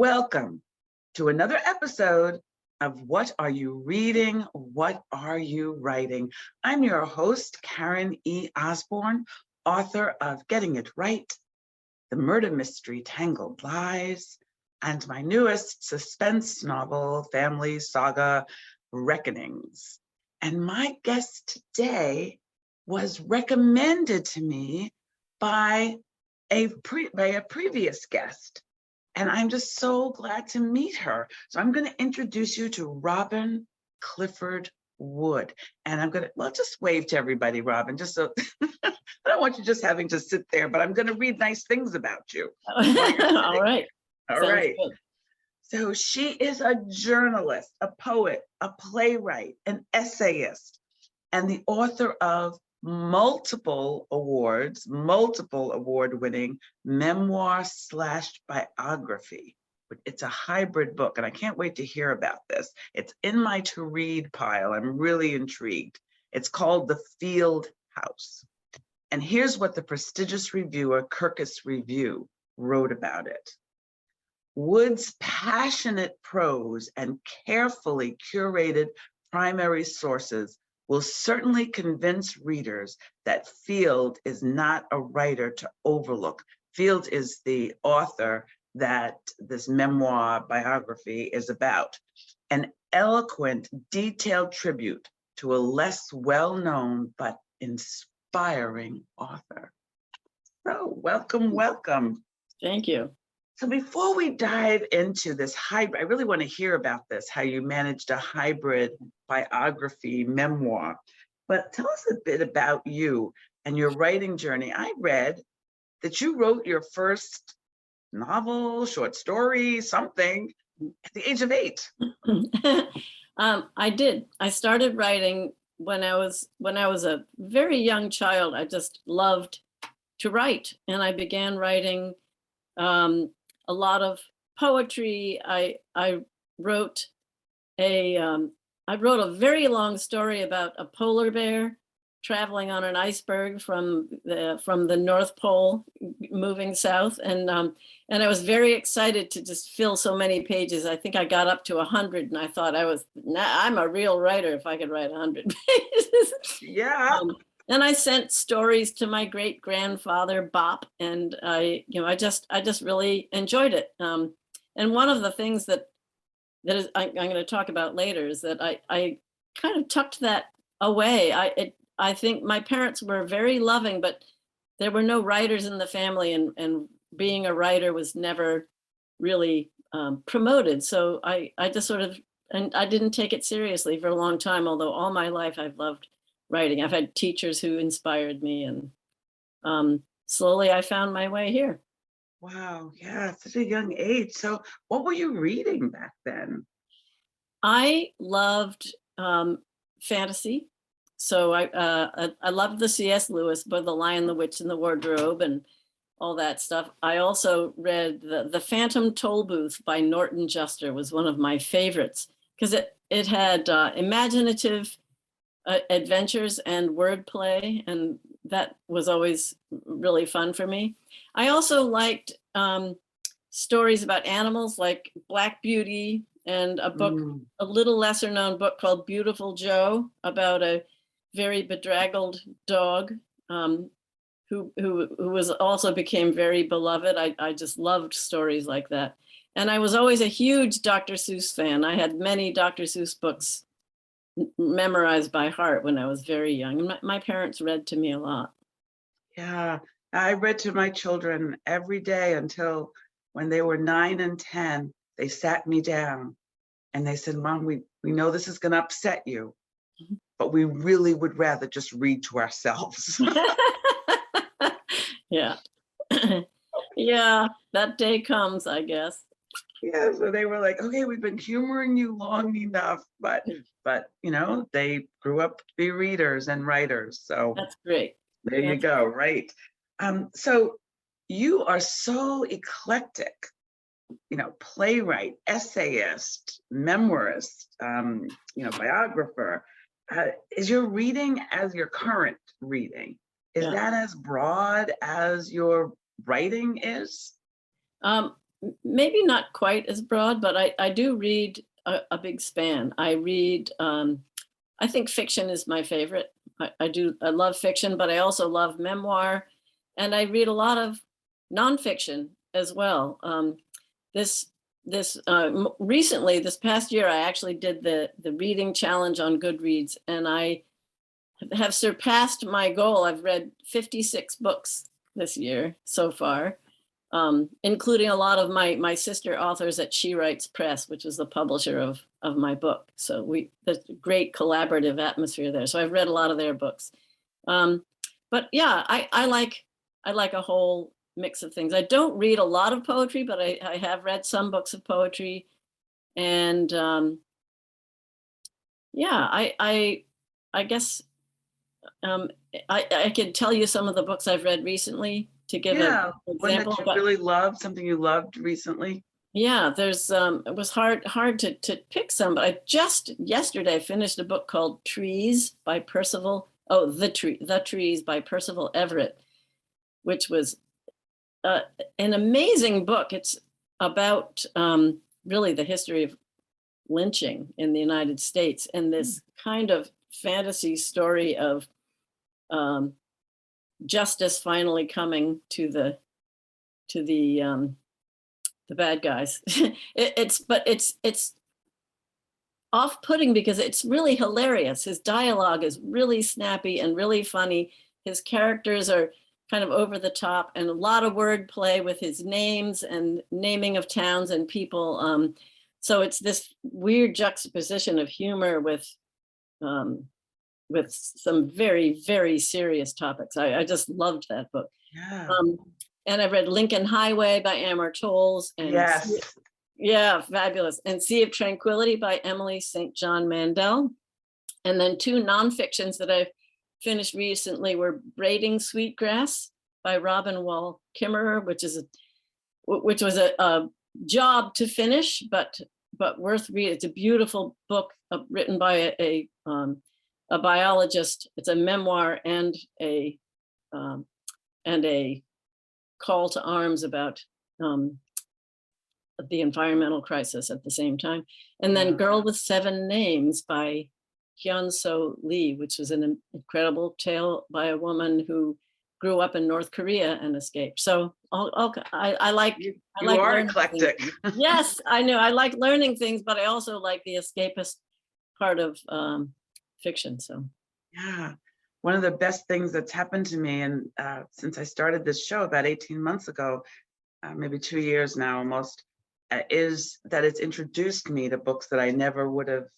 Welcome to another episode of What Are You Reading? What Are You Writing? I'm your host, Karen E. Osborne, author of Getting It Right, The Murder Mystery Tangled Lies, and my newest suspense novel, family saga, Reckonings. And my guest today was recommended to me by a previous guest. And I'm just so glad to meet her. So I'm going to introduce you to Robin Clifford Wood. And I'm going to, well, just wave to everybody, Robin, just so I don't want you just having to sit there, but I'm going to read nice things about you. All right. All Sounds right. good. So she is a journalist, a poet, a playwright, an essayist, and the author of multiple award-winning memoir/biography. It's a hybrid book, and I can't wait to hear about this. It's in my to-read pile. I'm really intrigued. It's called The Field House. And here's what the prestigious reviewer Kirkus Review wrote about it. Wood's passionate prose and carefully curated primary sources will certainly convince readers that Field is not a writer to overlook. Field is the author that this memoir biography is about. An eloquent, detailed tribute to a less well-known but inspiring author. So welcome, welcome. Thank you. So before we dive into this hybrid, I really want to hear about this, how you managed a hybrid biography memoir. But tell us a bit about you and your writing journey. I read that you wrote your first novel, short story, something at the age of 8. I did. I started writing when I was a very young child. I just loved to write, and I began writing a lot of poetry. I wrote a very long story about a polar bear traveling on an iceberg from the North Pole, moving south, and I was very excited to just fill so many pages. I think I got up to 100, and I thought I'm a real writer if I could write 100 pages. Yeah. And I sent stories to my great grandfather Bop, and I just really enjoyed it. And one of the things that I'm going to talk about later is that I kind of tucked that away. I think my parents were very loving, but there were no writers in the family, and being a writer was never really promoted. So I just sort of, and I didn't take it seriously for a long time, although all my life I've loved writing. I've had teachers who inspired me, and slowly I found my way here. Wow. Yeah, such a young age. So what were you reading back then? I loved fantasy. So I loved the C.S. Lewis book, The Lion, the Witch, and the Wardrobe, and all that stuff. I also read the Phantom Toll Booth by Norton Juster, was one of my favorites, because it had imaginative adventures and wordplay, and that was always really fun for me. I also liked stories about animals, like Black Beauty, and a book, a little lesser known book called Beautiful Joe, about a very bedraggled dog who was also became very beloved. I just loved stories like that. And I was always a huge Dr. Seuss fan. I had many Dr. Seuss books memorized by heart when I was very young. My parents read to me a lot. Yeah, I read to my children every day until when they were 9 and 10, they sat me down and they said, Mom, we know this is going to upset you, but we really would rather just read to ourselves. Yeah. Yeah, that day comes, I guess. Yeah, so they were like, okay, we've been humoring you long enough, but they grew up to be readers and writers. So that's great. There you go, right? So you are so eclectic, playwright, essayist, memoirist, biographer. Is your reading as your current reading? Is that as broad as your writing is? maybe not quite as broad, but I do read a big span. I read, I think fiction is my favorite. I love fiction, but I also love memoir, and I read a lot of nonfiction as well. This recently, this past year, I actually did the reading challenge on Goodreads, and I have surpassed my goal. I've read 56 books this year so far, including a lot of my sister authors at She Writes Press, which is the publisher of my book. So there's a great collaborative atmosphere there. So I've read a lot of their books. But yeah, I like a whole mix of things. I don't read a lot of poetry, but I have read some books of poetry. And yeah, I guess I could tell you some of the books I've read recently to give Yeah, an one that example. you But really loved, something you loved recently? yeah, there's it was hard to pick some, but I just yesterday finished a book called Trees by Percival. Oh, The Trees by Percival Everett, which was an amazing book. It's about really the history of lynching in the United States, and this kind of fantasy story of justice finally coming to the bad guys. It's off-putting because it's really hilarious. His dialogue is really snappy and really funny. His characters are kind of over the top, and a lot of wordplay with his names and naming of towns and people. So it's this weird juxtaposition of humor with some very, very serious topics. I just loved that book. Yeah. And I've read Lincoln Highway by Amor Towles, and Yes. yeah, fabulous. And Sea of Tranquility by Emily St. John Mandel. And then two nonfictions that I've finished recently were Braiding Sweetgrass by Robin Wall Kimmerer, which was a job to finish, but worth reading. It's a beautiful book written by a biologist. It's a memoir and a call to arms about the environmental crisis at the same time. And then Yeah. Girl with Seven Names by Hyun-So Lee, which was an incredible tale by a woman who grew up in North Korea and escaped. So I like You like are learning eclectic. things. Yes, I know. I like learning things, but I also like the escapist part of fiction. So Yeah. One of the best things that's happened to me, and since I started this show about 18 months ago, maybe 2 years now almost, is that it's introduced me to books that I never would have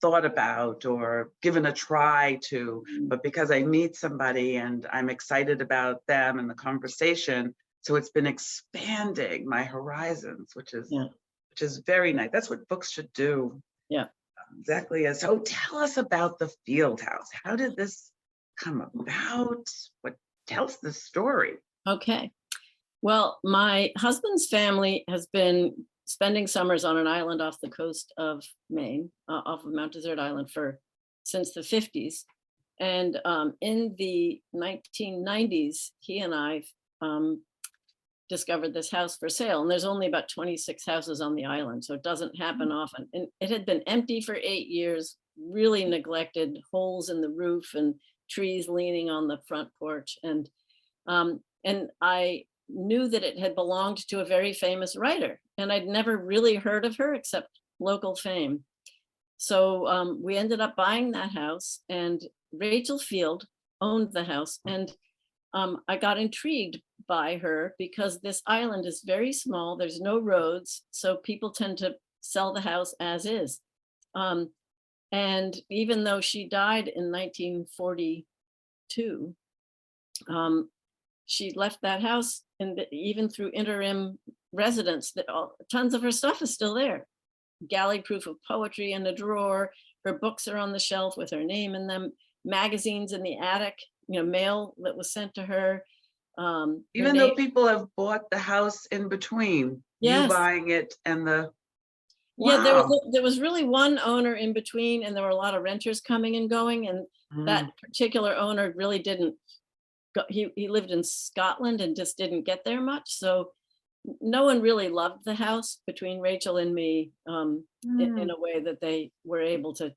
thought about or given a try to, but because I meet somebody and I'm excited about them and the conversation, so it's been expanding my horizons, which is very nice. That's what books should do. yeah. Exactly. So tell us about the Field House. How did this come about? What tells the story? Okay. Well, my husband's family has been spending summers on an island off the coast of Maine, off of Mount Desert Island since the 50s. And in the 1990s, he and I discovered this house for sale. And there's only about 26 houses on the island, so it doesn't happen often. And it had been empty for 8 years, really neglected, holes in the roof and trees leaning on the front porch. And I knew that it had belonged to a very famous writer, and I'd never really heard of her except local fame. So we ended up buying that house, and Rachel Field owned the house. And I got intrigued by her because this island is very small. There's no roads, so people tend to sell the house as is. And even though she died in 1942, she left that house, and even through interim residence, tons of her stuff is still there. Galley proof of poetry in a drawer. Her books are on the shelf with her name in them. Magazines in the attic, mail that was sent to her. Even though people have bought the house in between, you Yes. buying it and the Yeah, wow. there was really one owner in between, and there were a lot of renters coming and going, and that particular owner really didn't go. He lived in Scotland and just didn't get there much. So no one really loved the house between Rachel and me, in Mm. a way that they were able to,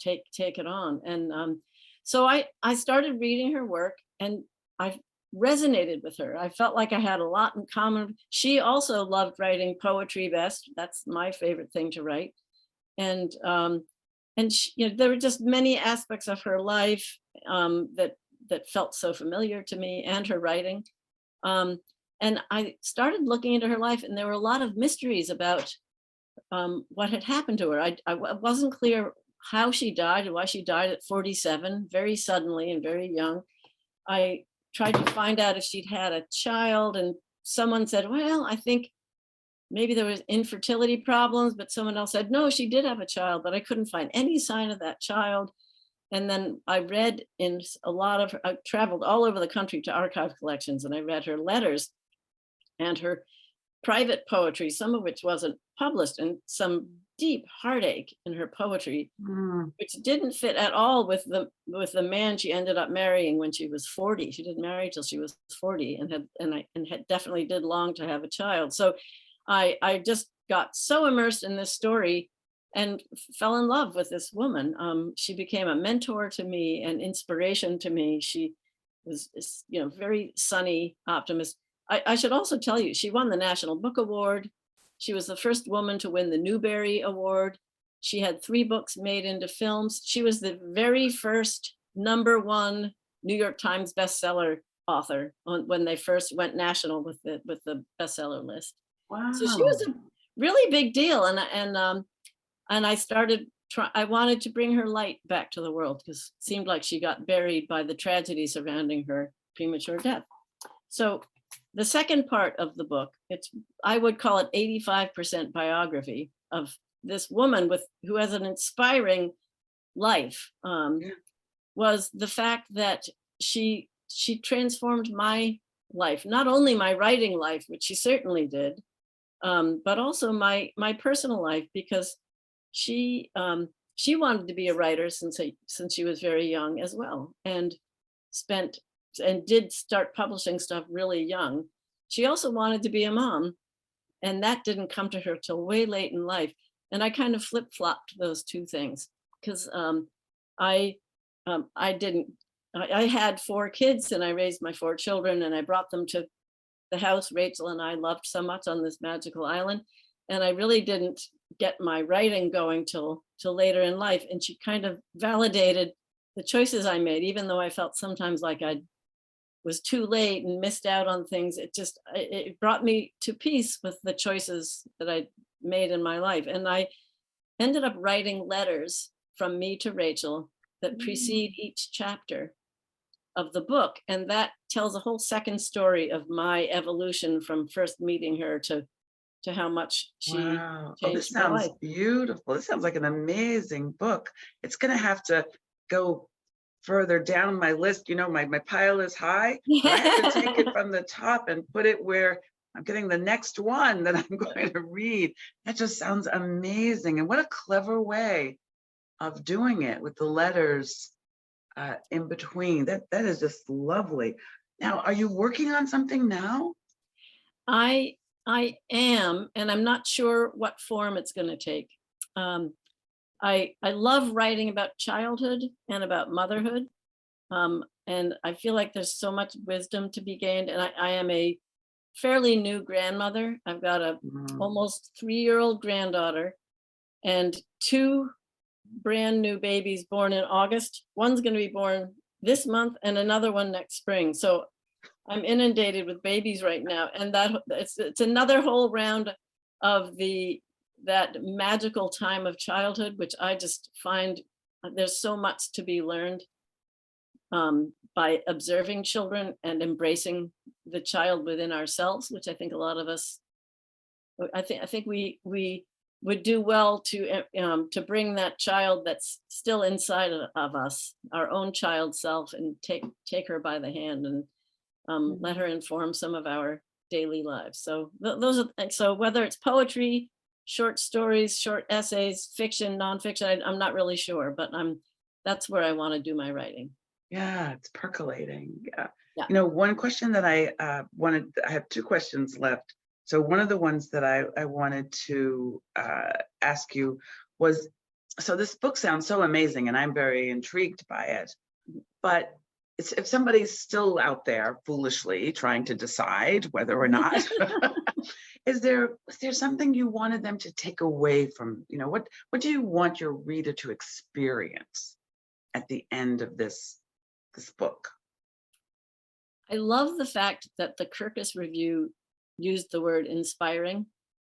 take it on. And so I started reading her work, and I resonated with her. I felt like I had a lot in common. She also loved writing poetry best. That's my favorite thing to write. And she, there were just many aspects of her life that felt so familiar to me, and her writing. Um, and I started looking into her life, and there were a lot of mysteries about what had happened to her. Wasn't clear how she died and why she died at 47, very suddenly and very young. I tried to find out if she'd had a child, and someone said, well, I think maybe there was infertility problems, but someone else said, no, she did have a child, but I couldn't find any sign of that child. And then I read in a lot of, I traveled all over the country to archive collections, and I read her letters and her private poetry, some of which wasn't published, and some deep heartache in her poetry, Mm. which didn't fit at all with the man she ended up marrying when she was 40. She didn't marry till she was 40, and had definitely did long to have a child. So I just got so immersed in this story and fell in love with this woman. She became a mentor to me and inspiration to me. She was, very sunny, optimist. I should also tell you, she won the National Book Award. She was the first woman to win the Newbery Award. She had 3 books made into films. She was the very first #1 New York Times bestseller author when they first went national with the bestseller list. So she was Wow. a really big deal, and I started. I wanted to bring her light back to the world, because it seemed like she got buried by the tragedy surrounding her premature death. So the second part of the book, I would call it 85% biography of this woman who has an inspiring life. Yeah. Was the fact that she transformed my life, not only my writing life, which she certainly did, but also my personal life, because she wanted to be a writer since she was very young as well, and spent and did start publishing stuff really young. She also wanted to be a mom, and that didn't come to her till way late in life. And I kind of flip-flopped those two things, because I I didn't I had 4 kids, and I raised my 4 children, and I brought them to the house Rachel and I loved so much on this magical island. And I really didn't get my writing going till later in life. And she kind of validated the choices I made, even though I felt sometimes like I was too late and missed out on things. It brought me to peace with the choices that I made in my life. And I ended up writing letters from me to Rachel that Mm. precede each chapter of the book. And that tells a whole second story of my evolution from first meeting her to how much she Wow. Oh, this changed my sounds life. beautiful. This sounds like an amazing book. It's going to have to go further down my list. My pile is high, but I have to take it from the top and put it where I'm getting the next one that I'm going to read. That just sounds amazing. And what a clever way of doing it with the letters in between. That is just lovely. Now, are you working on something now? I I am, and I'm not sure what form it's going to take. Um, I love writing about childhood and about motherhood, and I feel like there's so much wisdom to be gained. And I am a fairly new grandmother. I've got a Mm. almost 3-year-old granddaughter and 2 brand new babies born in August. One's going to be born this month, and another one next spring. So I'm inundated with babies right now, and it's another whole round of that magical time of childhood, which I just find there's so much to be learned by observing children and embracing the child within ourselves, which I think a lot of us, I think we would do well to bring that child that's still inside of us, our own child self, and take her by the hand and let her inform some of our daily lives. So those are so whether it's poetry, short stories, short essays, fiction, nonfiction, I'm not really sure, but that's where I want to do my writing. Yeah, it's percolating. Yeah. Yeah. One question that I have 2 questions left. So one of the ones that I wanted to ask you was, so this book sounds so amazing and I'm very intrigued by it, but if somebody's still out there foolishly trying to decide whether or not, is there something you wanted them to take away from, what do you want your reader to experience at the end of this book? I love the fact that the Kirkus Review used the word inspiring,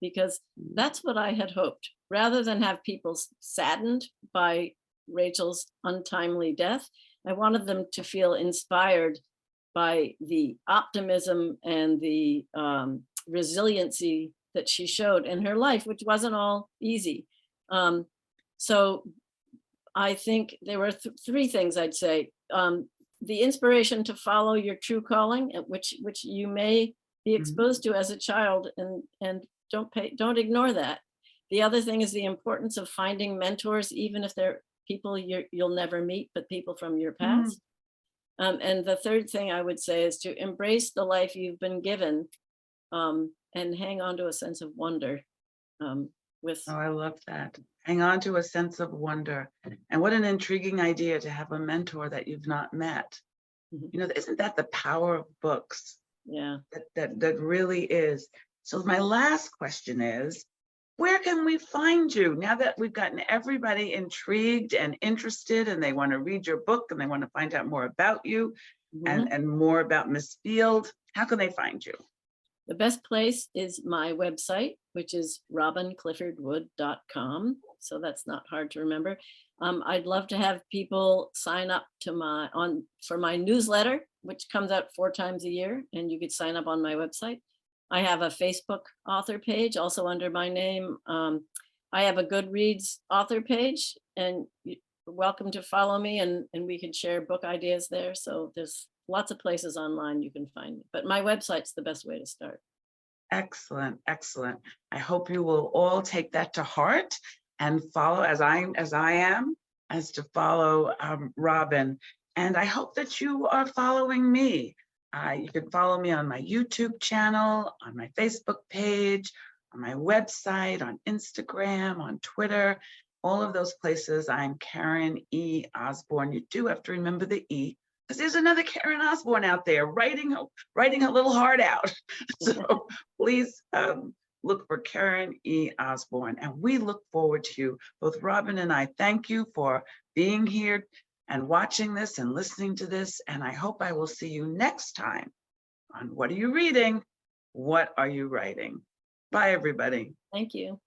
because that's what I had hoped. Rather than have people saddened by Rachel's untimely death, I wanted them to feel inspired by the optimism and the resiliency that she showed in her life, which wasn't all easy. So I think there were three things I'd say. The inspiration to follow your true calling, which you may be exposed to as a child, and don't ignore that. The other thing is the importance of finding mentors, even if they're people you'll never meet, but people from your past. And the third thing I would say is to embrace the life you've been given, and hang on to a sense of wonder. Oh, I love that. Hang on to a sense of wonder. And what an intriguing idea to have a mentor that you've not met. Isn't that the power of books? Yeah. That really is. So my last question is, where can we find you now that we've gotten everybody intrigued and interested and they want to read your book and they want to find out more about you and more about Miss Field? How can they find you? The best place is my website, which is robincliffordwood.com. So that's not hard to remember. I'd love to have people sign up to for my newsletter, which comes out 4 times a year, and you could sign up on my website. I have a Facebook author page also under my name. I have a Goodreads author page, and you're welcome to follow me, and we can share book ideas there. So there's lots of places online you can find me, but my website's the best way to start. Excellent, excellent. I hope you will all take that to heart and follow as I am, as to follow Robin. And I hope that you are following me. You can follow me on my YouTube channel, on my Facebook page, on my website, on Instagram, on Twitter, all of those places. I'm Karen E. Osborne. You do have to remember the E, because there's another Karen Osborne out there writing her little heart out. So please look for Karen E. Osborne. And we look forward to you. Both Robin and I thank you for being here and watching this and listening to this. And I hope I will see you next time on What Are You Reading? What Are You Writing? Bye, everybody. Thank you.